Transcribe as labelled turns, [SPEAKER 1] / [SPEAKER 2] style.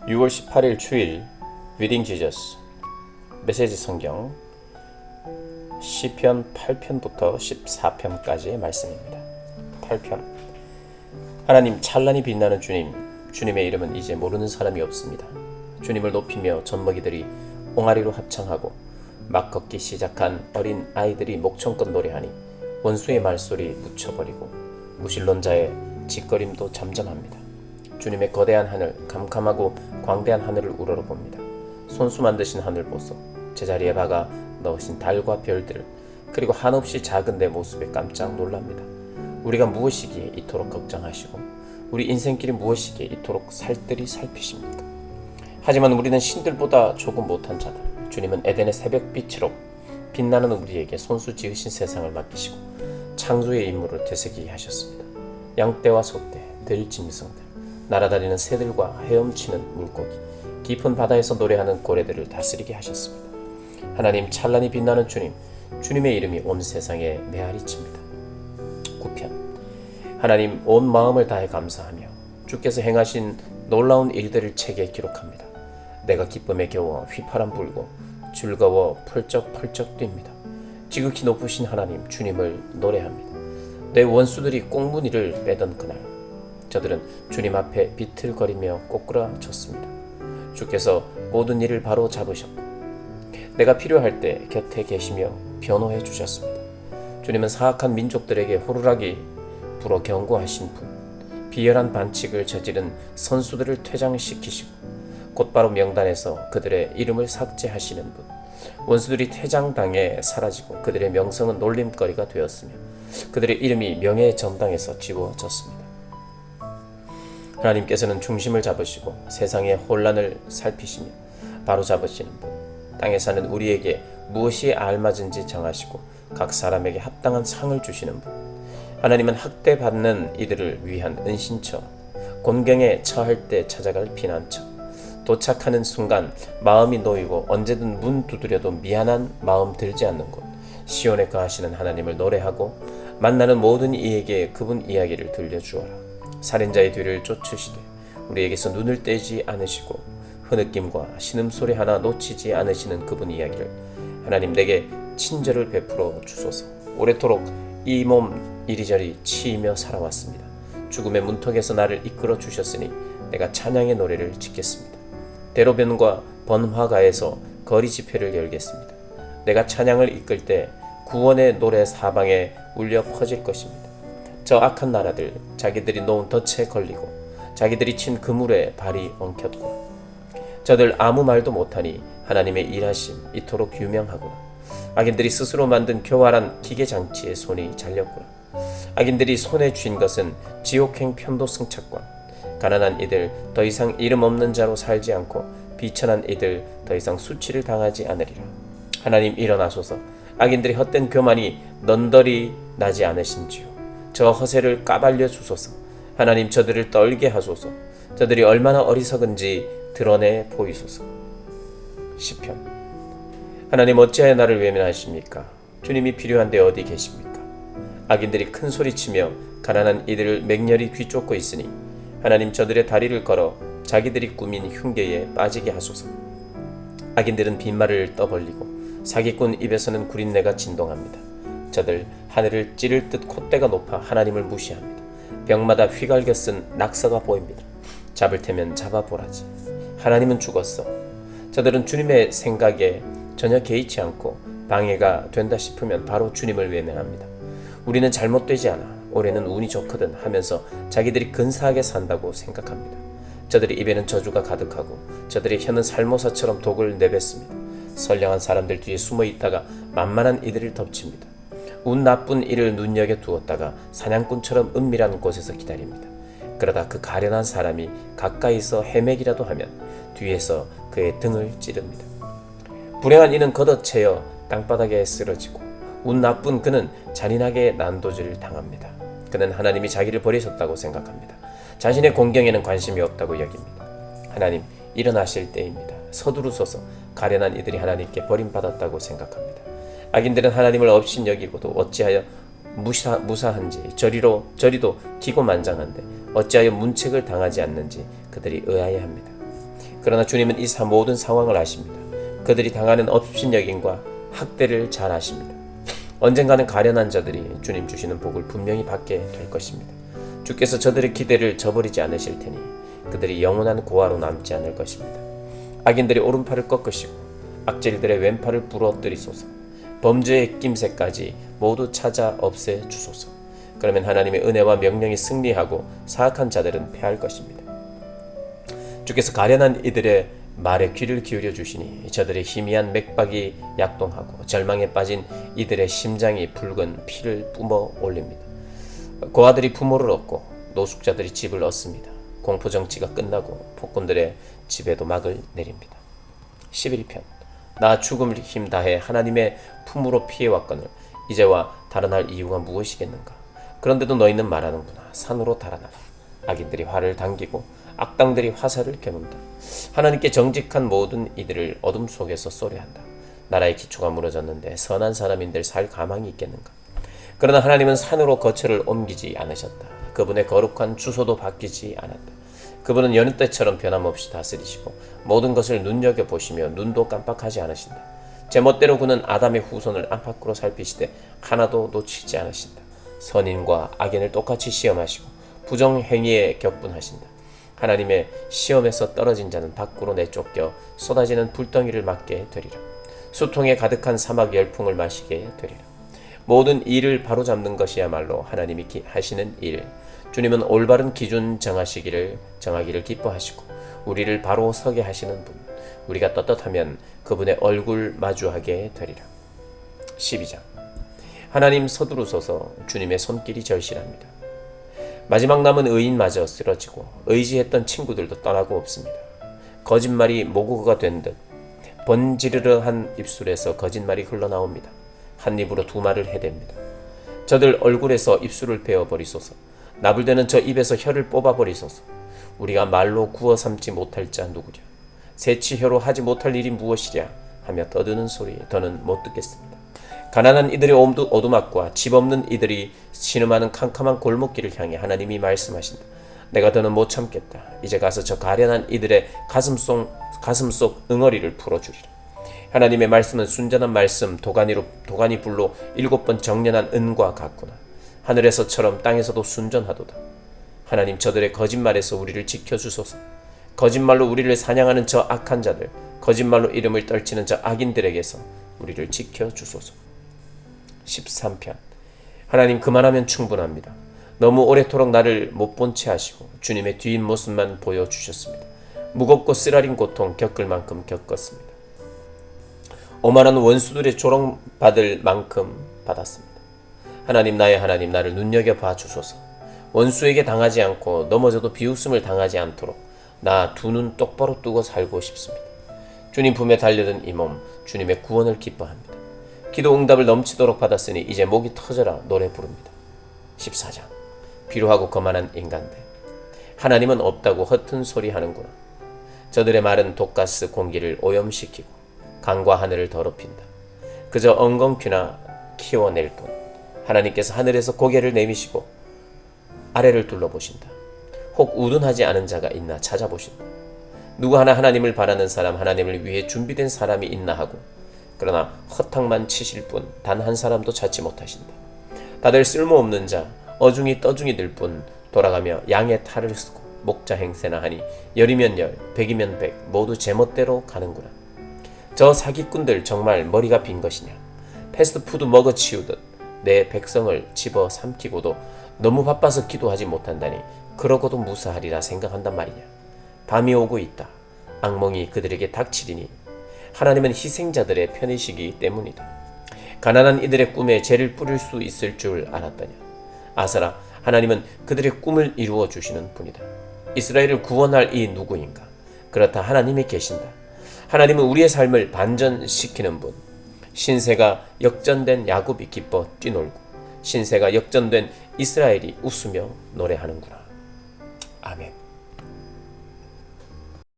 [SPEAKER 1] 6월 18일 주일 리딩 지저스 메시지 성경 시편 8편부터 14편까지의 말씀입니다. 8편. 하나님, 찬란히 빛나는 주님, 주님의 이름은 이제 모르는 사람이 없습니다. 주님을 높이며 젖먹이들이 옹알이로 합창하고 막 걷기 시작한 어린 아이들이 목청껏 노래하니 원수의 말소리 묻혀버리고 무신론자의 짓거림도 잠잠합니다. 주님의 거대한 하늘, 캄캄하고 광대한 하늘을 우러러봅니다. 손수 만드신 하늘 보소. 제자리에 박아 넣으신 달과 별들을, 그리고 한없이 작은 내 모습에 깜짝 놀랍니다. 우리가 무엇이기에 이토록 걱정하시고 우리 인생길이 무엇이기에 이토록 살뜰히 살피십니까? 하지만 우리는 신들보다 조금 못한 자들. 주님은 에덴의 새벽빛으로 빛나는 우리에게 손수 지으신 세상을 맡기시고 창조의 임무를 되새기게 하셨습니다. 양떼와 소떼, 들짐승들, 날아다니는 새들과 헤엄치는 물고기, 깊은 바다에서 노래하는 고래들을 다스리게 하셨습니다. 하나님, 찬란히 빛나는 주님, 주님의 이름이 온 세상에 메아리칩니다. 9편. 하나님, 온 마음을 다해 감사하며 주께서 행하신 놀라운 일들을 책에 기록합니다. 내가 기쁨에 겨워 휘파람 불고 즐거워 펄쩍펄쩍 뜁니다. 지극히 높으신 하나님, 주님을 노래합니다. 내 원수들이 꽁무니를 빼던 그날, 저들은 주님 앞에 비틀거리며 꼬꾸라졌습니다. 주께서 모든 일을 바로 잡으셨고 내가 필요할 때 곁에 계시며 변호해 주셨습니다. 주님은 사악한 민족들에게 호루라기 불어 경고하신 분, 비열한 반칙을 저지른 선수들을 퇴장시키시고 곧바로 명단에서 그들의 이름을 삭제하시는 분, 원수들이 퇴장당해 사라지고 그들의 명성은 놀림거리가 되었으며 그들의 이름이 명예의 전당에서 지워졌습니다. 하나님께서는 중심을 잡으시고 세상의 혼란을 살피시며 바로 잡으시는 분, 땅에 사는 우리에게 무엇이 알맞은지 정하시고 각 사람에게 합당한 상을 주시는 분, 하나님은 학대받는 이들을 위한 은신처, 곤경에 처할 때 찾아갈 피난처, 도착하는 순간 마음이 놓이고 언제든 문 두드려도 미안한 마음 들지 않는 곳, 시온에 거하시는 하나님을 노래하고 만나는 모든 이에게 그분 이야기를 들려주어라. 살인자의 뒤를 쫓으시되 우리에게서 눈을 떼지 않으시고 흐느낌과 신음소리 하나 놓치지 않으시는 그분 이야기를, 하나님, 내게 친절을 베풀어 주소서. 오래도록 이 몸 이리저리 치이며 살아왔습니다. 죽음의 문턱에서 나를 이끌어 주셨으니 내가 찬양의 노래를 짓겠습니다. 대로변과 번화가에서 거리 집회를 열겠습니다. 내가 찬양을 이끌 때 구원의 노래 사방에 울려 퍼질 것입니다. 저 악한 나라들, 자기들이 놓은 덫에 걸리고 자기들이 친 그물에 발이 엉켰고 저들 아무 말도 못하니 하나님의 일하심 이토록 유명하구나. 악인들이 스스로 만든 교활한 기계장치에 손이 잘렸구나. 악인들이 손에 쥔 것은 지옥행 편도 승차권. 가난한 이들 더 이상 이름 없는 자로 살지 않고 비천한 이들 더 이상 수치를 당하지 않으리라. 하나님, 일어나소서. 악인들이 헛된 교만이 넌덜이 나지 않으신지요. 저 허세를 까발려 주소서. 하나님, 저들을 떨게 하소서. 저들이 얼마나 어리석은지 드러내 보이소서. 시편. 하나님, 어찌하여 나를 외면하십니까? 주님이 필요한데 어디 계십니까? 악인들이 큰 소리치며 가난한 이들을 맹렬히 뒤쫓고 있으니 하나님, 저들의 다리를 걸어 자기들이 꾸민 흉계에 빠지게 하소서. 악인들은 빈말을 떠벌리고 사기꾼 입에서는 구린내가 진동합니다. 저들 하늘을 찌를 듯 콧대가 높아 하나님을 무시합니다. 벽마다 휘갈겨 쓴 낙서가 보입니다. 잡을 테면 잡아보라지. 하나님은 죽었어. 저들은 주님의 생각에 전혀 개의치 않고 방해가 된다 싶으면 바로 주님을 외면합니다. 우리는 잘못되지 않아, 올해는 운이 좋거든 하면서 자기들이 근사하게 산다고 생각합니다. 저들의 입에는 저주가 가득하고 저들의 혀는 살모사처럼 독을 내뱉습니다. 선량한 사람들 뒤에 숨어 있다가 만만한 이들을 덮칩니다. 운 나쁜 이를 눈여겨 두었다가 사냥꾼처럼 은밀한 곳에서 기다립니다. 그러다 그 가련한 사람이 가까이서 헤매기라도 하면 뒤에서 그의 등을 찌릅니다. 불행한 이는 걷어채여 땅바닥에 쓰러지고 운 나쁜 그는 잔인하게 난도질을 당합니다. 그는 하나님이 자기를 버리셨다고 생각합니다. 자신의 공경에는 관심이 없다고 여깁니다. 하나님, 일어나실 때입니다. 서두르소서. 가련한 이들이 하나님께 버림받았다고 생각합니다. 악인들은 하나님을 없인 여기고도 어찌하여 무사한지, 저리도 기고만장한데 어찌하여 문책을 당하지 않는지 그들이 의아해합니다. 그러나 주님은 이 모든 상황을 아십니다. 그들이 당하는 업신여김과 학대를 잘 아십니다. 언젠가는 가련한 자들이 주님 주시는 복을 분명히 받게 될 것입니다. 주께서 저들의 기대를 저버리지 않으실 테니 그들이 영원한 고아로 남지 않을 것입니다. 악인들의 오른팔을 꺾으시고 악질들의 왼팔을 부러뜨리소서. 범죄의 낌새까지 모두 찾아 없애 주소서. 그러면 하나님의 은혜와 명령이 승리하고 사악한 자들은 패할 것입니다. 주께서 가련한 이들의 말에 귀를 기울여 주시니 저들의 희미한 맥박이 약동하고 절망에 빠진 이들의 심장이 붉은 피를 뿜어 올립니다. 고아들이 부모를 얻고 노숙자들이 집을 얻습니다. 공포정치가 끝나고 폭군들의 집에도 막을 내립니다. 11편. 나 죽음을 힘 다해 하나님의 품으로 피해왔거늘 이제와 달아날 이유가 무엇이겠는가. 그런데도 너희는 말하는구나. 산으로 달아나라. 악인들이 활을 당기고 악당들이 화살을 겨눈다. 하나님께 정직한 모든 이들을 어둠 속에서 쏘려한다. 나라의 기초가 무너졌는데 선한 사람인들 살 가망이 있겠는가. 그러나 하나님은 산으로 거처를 옮기지 않으셨다. 그분의 거룩한 주소도 바뀌지 않았다. 그분은 여느 때처럼 변함없이 다스리시고 모든 것을 눈여겨보시며 눈도 깜빡하지 않으신다. 제멋대로 그는 아담의 후손을 안팎으로 살피시되 하나도 놓치지 않으신다. 선인과 악인을 똑같이 시험하시고 부정행위에 격분하신다. 하나님의 시험에서 떨어진 자는 밖으로 내쫓겨 쏟아지는 불덩이를 맞게 되리라. 수통에 가득한 사막 열풍을 마시게 되리라. 모든 일을 바로잡는 것이야말로 하나님이 하시는 일. 주님은 올바른 기준 정하기를 기뻐하시고 우리를 바로 서게 하시는 분. 우리가 떳떳하면 그분의 얼굴 마주하게 되리라. 12장. 하나님 서두르소서. 주님의 손길이 절실합니다. 마지막 남은 의인마저 쓰러지고 의지했던 친구들도 떠나고 없습니다. 거짓말이 모국어가 된 듯 번지르르한 입술에서 거짓말이 흘러나옵니다. 한 입으로 두 말을 해댑니다. 저들 얼굴에서 입술을 베어버리소서. 나불대는 저 입에서 혀를 뽑아버리소서. 우리가 말로 구워 삼지 못할 자 누구랴. 새치혀로 하지 못할 일이 무엇이랴 하며 떠드는 소리 더는 못 듣겠습니다. 가난한 이들의 오두막과 집 없는 이들이 신음하는 캄캄한 골목길을 향해 하나님이 말씀하신다. 내가 더는 못 참겠다. 이제 가서 저 가련한 이들의 가슴속 응어리를 풀어주리라. 하나님의 말씀은 순전한 말씀, 도가니 불로 7번 정련한 은과 같구나. 하늘에서처럼 땅에서도 순전하도다. 하나님, 저들의 거짓말에서 우리를 지켜주소서. 거짓말로 우리를 사냥하는 저 악한 자들, 거짓말로 이름을 떨치는 저 악인들에게서 우리를 지켜주소서. 13편. 하나님, 그만하면 충분합니다. 너무 오래도록 나를 못 본 채 하시고 주님의 뒷모습만 보여주셨습니다. 무겁고 쓰라린 고통 겪을 만큼 겪었습니다. 오만한 원수들의 조롱받을 만큼 받았습니다. 하나님, 나의 하나님, 나를 눈여겨봐 주소서. 원수에게 당하지 않고 넘어져도 비웃음을 당하지 않도록 나 두 눈 똑바로 뜨고 살고 싶습니다. 주님 품에 달려든 이 몸, 주님의 구원을 기뻐합니다. 기도 응답을 넘치도록 받았으니 이제 목이 터져라 노래 부릅니다. 14장. 비루하고 거만한 인간들, 하나님은 없다고 허튼 소리 하는구나. 저들의 말은 독가스 공기를 오염시키고 강과 하늘을 더럽힌다. 그저 엉겅퀴나 키워낼 뿐. 하나님께서 하늘에서 고개를 내미시고 아래를 둘러보신다. 혹 우둔하지 않은 자가 있나 찾아보신다. 누구 하나 하나님을 바라는 사람, 하나님을 위해 준비된 사람이 있나 하고, 그러나 허탕만 치실 뿐 단 한 사람도 찾지 못하신다. 다들 쓸모없는 자, 어중이 떠중이 들 뿐 돌아가며 양의 탈을 쓰고 목자 행세나 하니 열이면 열, 백이면 백, 모두 제멋대로 가는구나. 저 사기꾼들 정말 머리가 빈 것이냐. 패스트푸드 먹어치우듯 내 백성을 집어 삼키고도 너무 바빠서 기도하지 못한다니 그러고도 무사하리라 생각한단 말이냐. 밤이 오고 있다. 악몽이 그들에게 닥치리니 하나님은 희생자들의 편이시기 때문이다. 가난한 이들의 꿈에 죄를 뿌릴 수 있을 줄 알았더냐. 아사라, 하나님은 그들의 꿈을 이루어 주시는 분이다. 이스라엘을 구원할 이 누구인가? 그렇다, 하나님이 계신다. 하나님은 우리의 삶을 반전시키는 분. 신세가 역전된 야곱이 기뻐 뛰놀고 신세가 역전된 이스라엘이 웃으며 노래하는구나. 아멘.